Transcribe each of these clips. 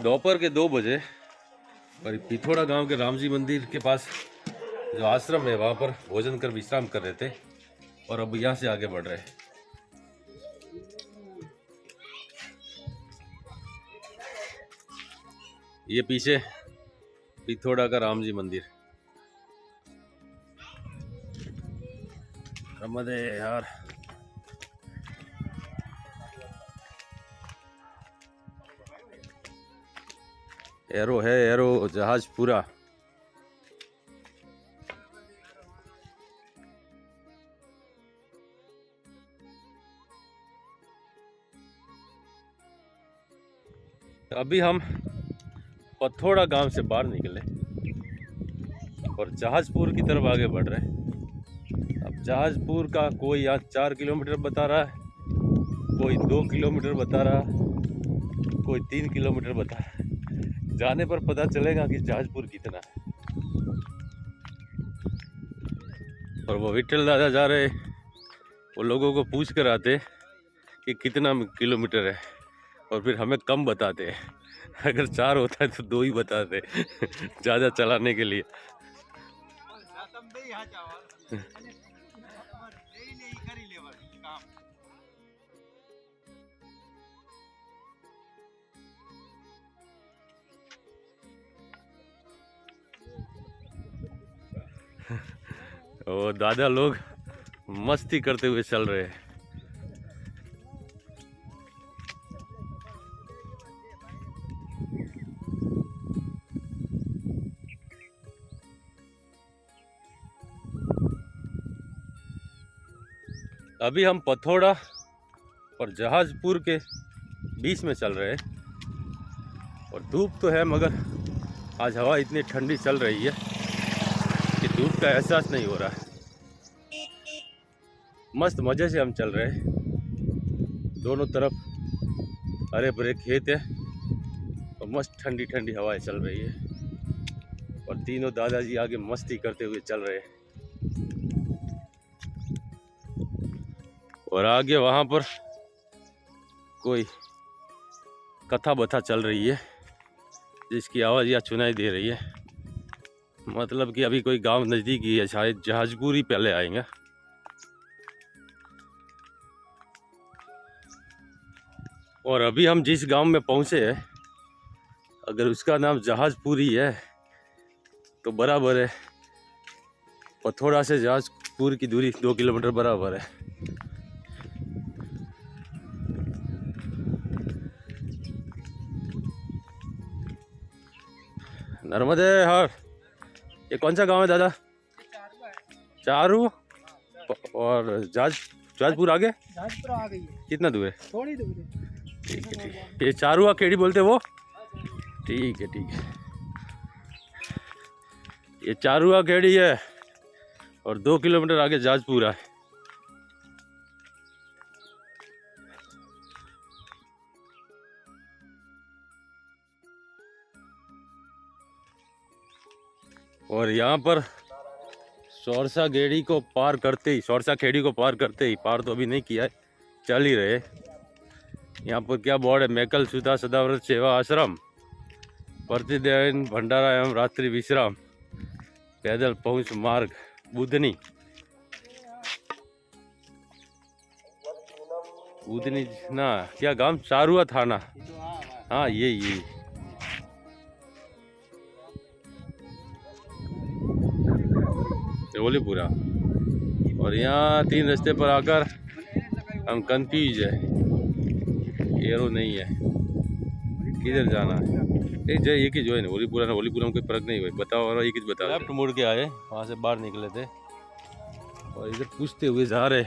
दोपहर के 2 बजे और पिथौरा गांव के राम जी मंदिर के पास जो आश्रम है वहाँ पर भोजन कर विश्राम कर रहे थे और अब यहाँ से आगे बढ़ रहे हैं। ये पीछे पिथौरा का राम जी मंदिर। रमदे यार, एरो है, एरो जहाज पूरा। अभी हम पथौड़ा गांव से बाहर निकले और जहाजपुर की तरफ आगे बढ़ रहे हैं। अब जहाजपुर का कोई यहाँ 4 किलोमीटर बता रहा है, कोई 2 किलोमीटर बता रहा है, कोई 3 किलोमीटर बता रहा है। जाने पर पता चलेगा कि जहाजपुर कितना है। और वो विठल दादा जा रहे, वो लोगों को पूछ कर आते कि कितना किलोमीटर है और फिर हमें कम बताते हैं। अगर 4 होता है तो 2 ही बताते ज़्यादा चलाने के लिए। वो दादा लोग मस्ती करते हुए चल रहे हैं। अभी हम पथौड़ा और जहाजपुर के बीच में चल रहे हैं और धूप तो है मगर आज हवा इतनी ठंडी चल रही है कि धूप का एहसास नहीं हो रहा है। मस्त मज़े से हम चल रहे हैं। दोनों तरफ हरे भरे खेत है और मस्त ठंडी ठंडी हवाएं चल रही है और तीनों दादाजी आगे मस्ती करते हुए चल रहे हैं। और आगे वहाँ पर कोई कथा बथा चल रही है जिसकी आवाज़ यहाँ सुनाई दे रही है। मतलब कि अभी कोई गांव नज़दीक ही है, शायद जहाजपुर ही पहले आएंगे। और अभी हम जिस गांव में पहुँचे हैं, अगर उसका नाम जहाजपुर ही है तो बराबर है। पथौड़ा से जहाजपुर की दूरी 2 किलोमीटर बराबर है। नर्मदे हर, ये कौन सा गांव है दादा? चारू। और जहाजपुर आगे? जहाजपुर आ गई है। कितना दूर है? थोड़ी दूर है। ठीक है ठीक है। ये चारुआ केड़ी बोलते वो? ठीक है ठीक है। ये चारुआ केड़ी है और 2 किलोमीटर आगे जहाजपुर है। और यहाँ पर सौरसा खेड़ी को पार करते ही, सौरसा खेड़ी को पार करते ही, पार तो अभी नहीं किया है, चल ही रहे। यहाँ पर क्या बोर्ड है? मैकल सुधा सदाव्रत सेवा आश्रम, प्रतिदिन भंडारा एवं रात्रि विश्राम, पैदल पहुँच मार्ग बुधनी। बुधनी ना, क्या गांव? चारुआ थाना। हाँ ये ओलीपुरा। और यहाँ 3 रास्ते पर आकर हम कंफ्यूज है, एरो नहीं है, किधर जाना है? एक जय एक ही जो है ना, ओलीपुरा ना ओलीपुरा में कोई फर्क नहीं हुआ। बताओ और एक ही बताओ। लेफ्ट मुड़ के आए, वहाँ से बाहर निकले थे और इधर पूछते हुए जा रहे।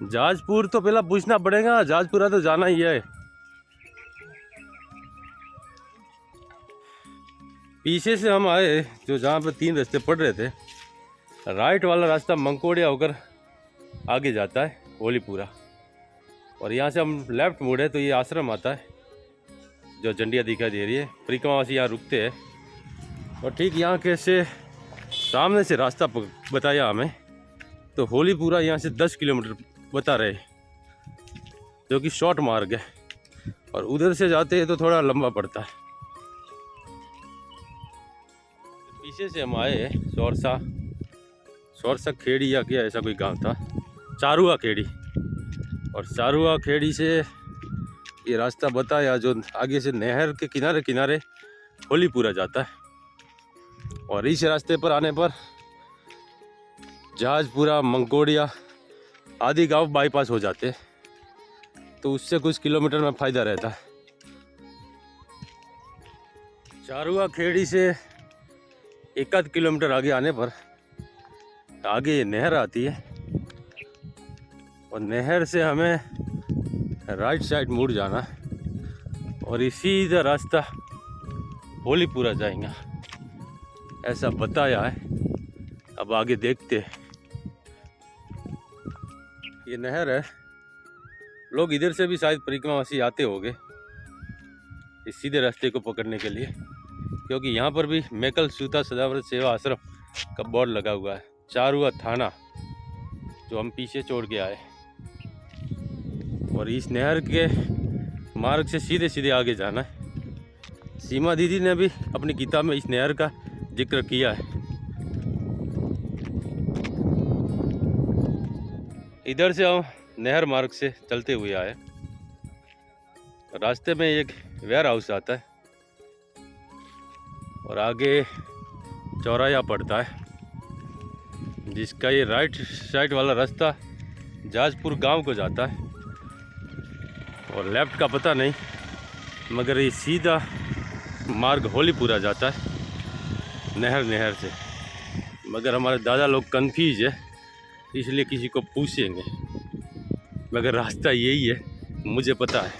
जहाजपुर तो पहला पूछना पड़ेगा, जहाजपुरा तो जाना ही है। पीछे से हम आए, जो जहाँ पे 3 रास्ते पड़ रहे थे, राइट वाला रास्ता मंकोड़िया होकर आगे जाता है ओलीपुरा। और यहाँ से हम लेफ्ट मुड़े तो ये आश्रम आता है, जो झंडियाँ दिखाई दे रही है। परिक्रमावासी यहाँ रुकते हैं और ठीक यहाँ के से सामने से रास्ता बताया हमें तो होलीपुरा यहाँ से 10 किलोमीटर बता रहे, जो कि शॉर्ट मार्ग है, और उधर से जाते हैं तो थोड़ा लंबा पड़ता है। पीछे से हम आए सौरसा खेड़ी या क्या ऐसा कोई गांव था, चारुआ खेड़ी, और चारुआ खेड़ी से ये रास्ता बताया जो आगे से नहर के किनारे किनारे होलीपुरा जाता है। और इस रास्ते पर आने पर जहाजपुरा, मंकोड़िया आदि गांव बाईपास हो जाते हैं, तो उससे कुछ किलोमीटर में फ़ायदा रहता है। चारुआ खेड़ी से 1 किलोमीटर आगे आने पर आगे ये नहर आती है, और नहर से हमें राइट साइड मुड़ जाना है और इसी रास्ता होलीपुरा जाएंगे, ऐसा बताया है। अब आगे देखते हैं। ये नहर है, लोग इधर से भी शायद परिक्रमावासी आते होंगे इस सीधे रास्ते को पकड़ने के लिए, क्योंकि यहाँ पर भी मैकल सूता सदाव्रत सेवा आश्रम का बोर्ड लगा हुआ है। चारुआ थाना जो हम पीछे छोड़ के आए, और इस नहर के मार्ग से सीधे सीधे आगे जाना है। सीमा दीदी ने भी अपनी किताब में इस नहर का जिक्र किया है। इधर से हम नहर मार्ग से चलते हुए आए, रास्ते में एक वेयर हाउस आता है और आगे चौराया पड़ता है, जिसका ये राइट साइड वाला रास्ता जहाजपुर गांव को जाता है, और लेफ्ट का पता नहीं, मगर ये सीधा मार्ग होलीपुरा जाता है नहर से। मगर हमारे दादा लोग कंफ्यूज है, इसलिए किसी को पूछेंगे, मगर रास्ता यही है, मुझे पता है।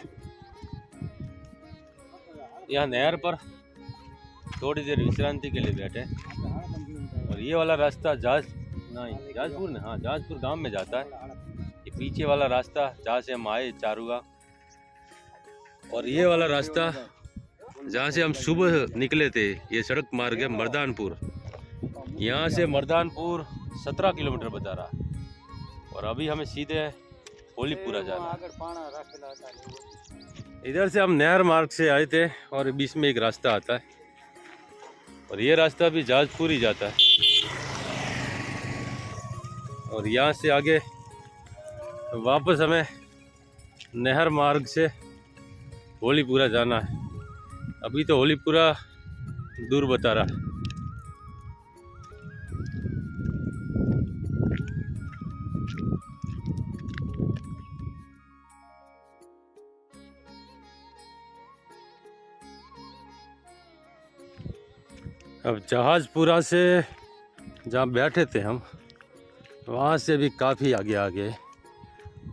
यहाँ नहर पर थोड़ी देर विश्रांति के लिए बैठे, और ये वाला रास्ता जहाजपुर गांव में जाता है। ये पीछे वाला रास्ता जहाँ से हम आए चारुआ, और ये वाला रास्ता जहाँ से हम सुबह निकले थे, ये सड़क मार्ग है मर्दानपुर। यहाँ से मर्दानपुर 17 किलोमीटर बता रहा, और अभी हमें सीधे होलीपुरा जाना। इधर से हम नहर मार्ग से आए थे, और बीच में एक रास्ता आता है, और ये रास्ता भी जहाजपुर ही जाता है। और यहाँ से आगे वापस हमें नहर मार्ग से होलीपुरा जाना है। अभी तो होलीपुरा दूर बता रहा। अब जहाजपुरा से जहाँ बैठे थे हम, वहाँ से भी काफ़ी आगे,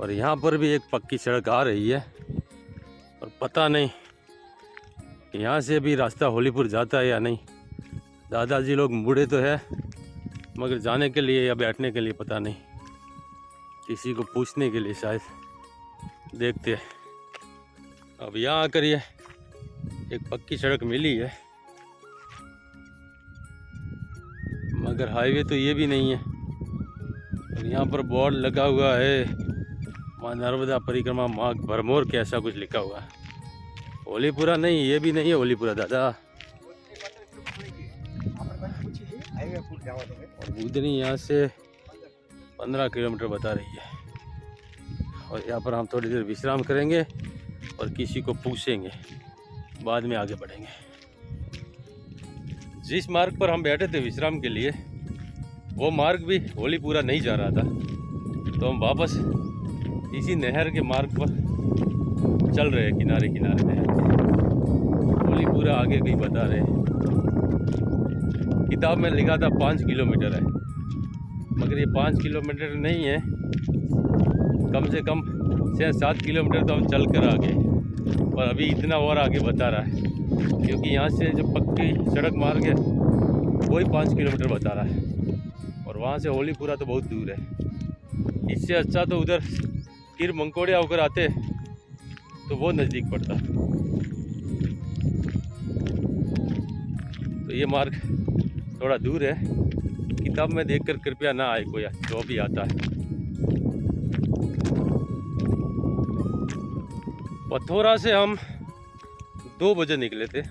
और यहाँ पर भी एक पक्की सड़क आ रही है, और पता नहीं यहाँ से भी रास्ता होलीपुर जाता है या नहीं। दादाजी लोग बूढ़े तो है, मगर जाने के लिए या बैठने के लिए पता नहीं, किसी को पूछने के लिए शायद। देखते हैं। अब यहाँ आकर ये एक पक्की सड़क मिली है, मगर हाईवे तो ये भी नहीं है। और यहाँ पर बोर्ड लगा हुआ है, माँ नर्मदा परिक्रमा मार्ग भरमौर के, ऐसा कुछ लिखा हुआ है। होलीपुरा नहीं, ये भी नहीं है होलीपुरा दादा। और बुधनी यहाँ से 15 किलोमीटर बता रही है, और यहाँ पर हम थोड़ी देर विश्राम करेंगे और किसी को पूछेंगे, बाद में आगे बढ़ेंगे। जिस मार्ग पर हम बैठे थे विश्राम के लिए, वो मार्ग भी होलीपुरा नहीं जा रहा था, तो हम वापस इसी नहर के मार्ग पर चल रहे हैं, किनारे नहर। होलीपुरा आगे कहीं बता रहे, किताब में लिखा था 5 किलोमीटर है, मगर ये 5 किलोमीटर नहीं है, कम से कम 6-7 किलोमीटर तो हम चल कर आगे, और अभी इतना और आगे बता रहा है, क्योंकि यहाँ से जो पक्की सड़क मार्ग है वही 5 किलोमीटर बता रहा है, और वहाँ से होलीपुरा तो बहुत दूर है। इससे अच्छा तो उधर किर मंकोड़िया होकर आते तो वो नज़दीक पड़ता। तो ये मार्ग थोड़ा दूर है, किताब में देखकर कृपया ना आए कोई जो भी आता है। पथौरा से हम 2 बजे निकले थे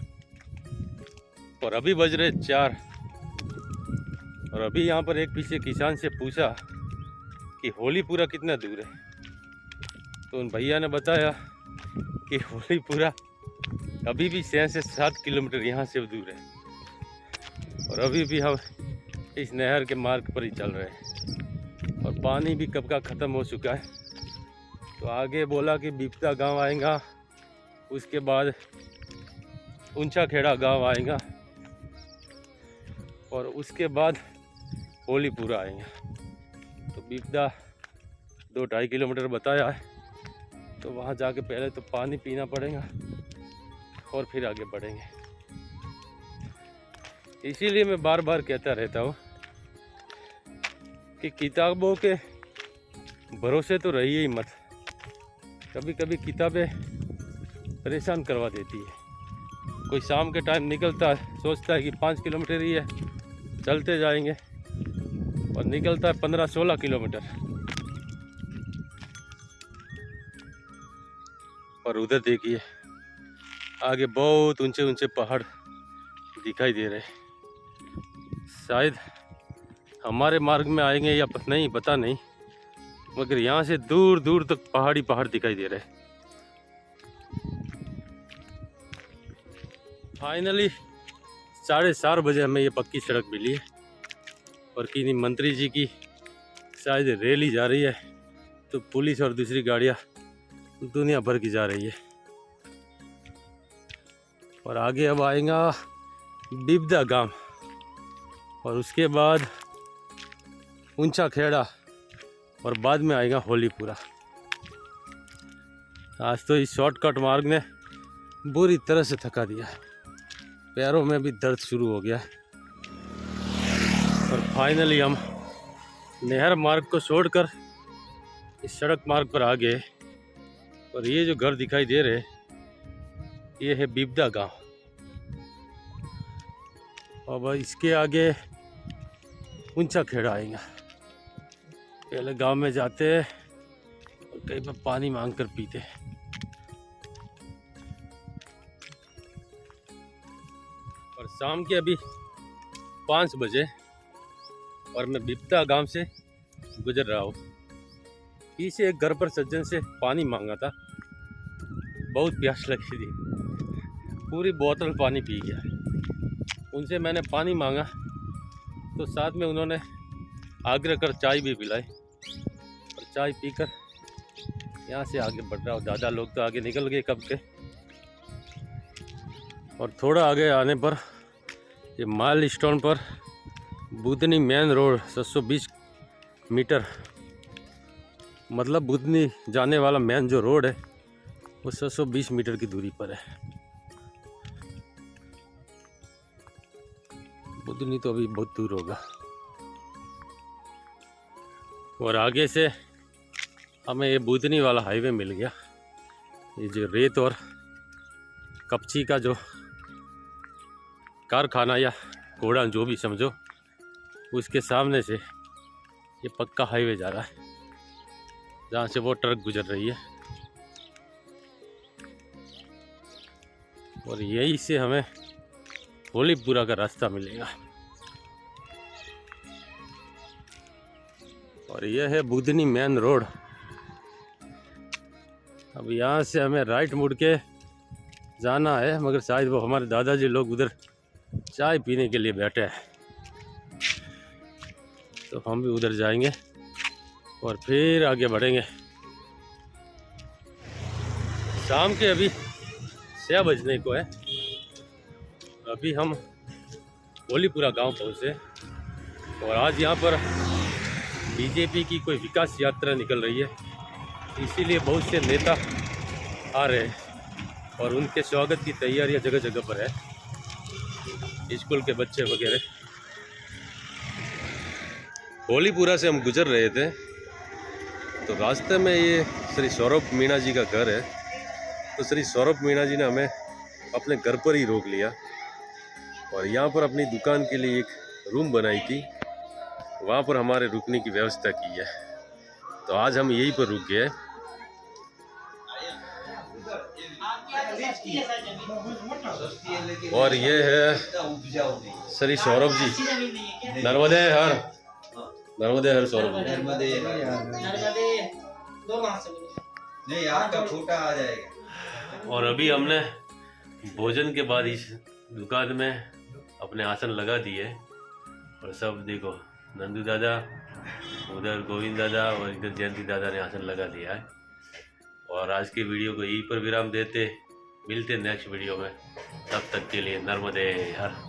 और अभी बज रहे 4। और अभी यहाँ पर एक पीछे किसान से पूछा कि होलीपुरा कितना दूर है, तो उन भैया ने बताया कि होलीपुरा अभी भी 6 से 7 किलोमीटर यहाँ से दूर है। और अभी भी हम इस नहर के मार्ग पर ही चल रहे हैं और पानी भी कब का ख़त्म हो चुका है। तो आगे बोला कि बिपता गांव आएगा, उसके बाद ऊंचा खेड़ा गांव आएगा और उसके बाद होलीपुरा आएगा। तो बिपदा 2-2.5 किलोमीटर बताया है, तो वहाँ जाके पहले तो पानी पीना पड़ेगा और फिर आगे बढ़ेंगे। इसीलिए मैं बार बार कहता रहता हूँ कि किताबों के भरोसे तो रहिए ही मत। कभी कभी किताबें परेशान करवा देती है। कोई शाम के टाइम निकलता है, सोचता है कि 5 किलोमीटर ही है, चलते जाएंगे, और निकलता है 15-16 किलोमीटर। और उधर देखिए आगे बहुत ऊंचे ऊंचे पहाड़ दिखाई दे रहे। शायद हमारे मार्ग में आएंगे या नहीं, पता नहीं, मगर यहाँ से दूर दूर तक पहाड़ी पहाड़ दिखाई दे रहे। फाइनली 4:30 बजे हमें ये पक्की सड़क मिली है और किन्हीं मंत्री जी की शायद रैली जा रही है, तो पुलिस और दूसरी गाड़ियाँ दुनिया भर की जा रही है। और आगे अब आएगा बिपदा गांव और उसके बाद ऊंचा खेड़ा और बाद में आएगा होलीपुरा। आज तो इस शॉर्टकट मार्ग ने बुरी तरह से थका दिया है, पैरों में भी दर्द शुरू हो गया है। और फाइनली हम नहर मार्ग को छोड़कर इस सड़क मार्ग पर आ गए। और ये जो घर दिखाई दे रहे, ये है बिपदा गांव। अब इसके आगे ऊंचा खेड़ा आएगा। पहले गांव में जाते और कहीं पर पानी मांग कर पीते। और शाम के अभी 5 बजे और मैं बिपदा गांव से गुजर रहा हूँ। पीछे एक घर पर सज्जन से पानी मांगा था, बहुत प्यास लगी थी, पूरी बोतल पानी पी गया। उनसे मैंने पानी मांगा तो साथ में उन्होंने आग्रह कर चाय भी पिलाई और चाय पीकर यहाँ से आगे बढ़ रहा हूँ। दादा लोग तो आगे निकल गए कब के। और थोड़ा आगे आने पर ये माइल स्टोन पर बुधनी मेन रोड 720 मीटर, मतलब बुधनी जाने वाला मेन जो रोड है वो 720 मीटर की दूरी पर है। बुधनी तो अभी बहुत दूर होगा। और आगे से हमें ये बुधनी वाला हाईवे मिल गया। ये जो रेत और कपची का जो कारखाना या गोडाउन जो भी समझो, उसके सामने से ये पक्का हाईवे जा रहा है, जहाँ से वो ट्रक गुजर रही है। और यहीं से हमें होलीपुरा का रास्ता मिलेगा। और यह है बुधनी मेन रोड। अब यहाँ से हमें राइट मुड़ के जाना है, मगर शायद वो हमारे दादाजी लोग उधर चाय पीने के लिए बैठे हैं, तो हम भी उधर जाएंगे और फिर आगे बढ़ेंगे। शाम के अभी 6 बजने को है। अभी हम होलीपुरा गांव पहुँचे और आज यहाँ पर बीजेपी की कोई विकास यात्रा निकल रही है, इसीलिए बहुत से नेता आ रहे हैं और उनके स्वागत की तैयारियां जगह जगह पर है। स्कूल के बच्चे वगैरह। होलीपुरा से हम गुजर रहे थे तो रास्ते में ये श्री सौरभ मीणा जी का घर है, तो श्री सौरभ मीणा जी ने हमें अपने घर पर ही रोक लिया और यहाँ पर अपनी दुकान के लिए एक रूम बनाई थी, वहाँ पर हमारे रुकने की व्यवस्था की है। तो आज हम यहीं पर रुक गए। और ये है श्री सौरभ जी। नर्मदे हर, नर्मदे हर सौरभ जी। नहीं आपका फोटा आ जाएगा। और अभी हमने भोजन के बाद इस दुकान में अपने आसन लगा दिए और सब देखो नंदू दादा, उधर गोविंद दादा और इधर जयंती दादा ने आसन लगा दिया है। और आज की वीडियो को यहीं पर विराम देते, मिलते नेक्स्ट वीडियो में। तब तक के लिए नर्मदे हर।